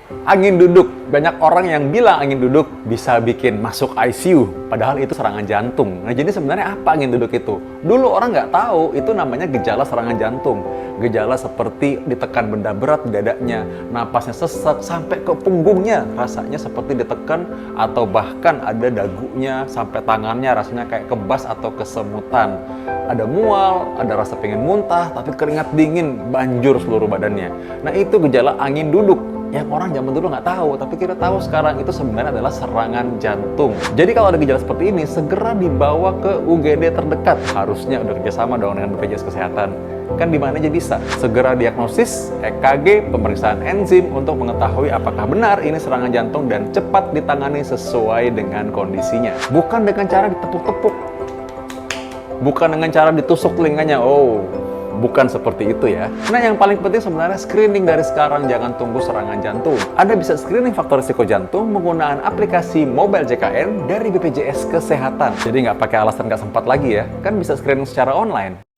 Angin duduk. Banyak orang yang bilang angin duduk bisa bikin masuk ICU, padahal itu serangan jantung. Nah, jadi sebenarnya apa angin duduk itu? Dulu orang nggak tahu, itu namanya gejala serangan jantung. Gejala seperti ditekan benda berat di dadanya, napasnya sesak sampai ke punggungnya, rasanya seperti ditekan, atau bahkan ada dagunya sampai tangannya rasanya kayak kebas atau kesemutan. Ada mual, ada rasa pengen muntah, tapi keringat dingin, banjur seluruh badannya. Nah, itu gejala angin duduk yang orang zaman dulu nggak tahu, tapi kita tahu sekarang itu sebenarnya adalah serangan jantung. Jadi kalau ada gejala seperti ini, segera dibawa ke UGD terdekat. Harusnya udah kerjasama dong dengan BPJS Kesehatan. Kan di mana aja bisa. Segera diagnosis, EKG, pemeriksaan enzim untuk mengetahui apakah benar ini serangan jantung dan cepat ditangani sesuai dengan kondisinya. Bukan dengan cara ditepuk-tepuk. Bukan dengan cara ditusuk telinganya. Oh, bukan seperti itu ya. Nah, yang paling penting sebenarnya screening dari sekarang, jangan tunggu serangan jantung. Anda bisa screening faktor risiko jantung menggunakan aplikasi Mobile JKN dari BPJS Kesehatan. Jadi nggak pakai alasan nggak sempat lagi ya, kan bisa screening secara online.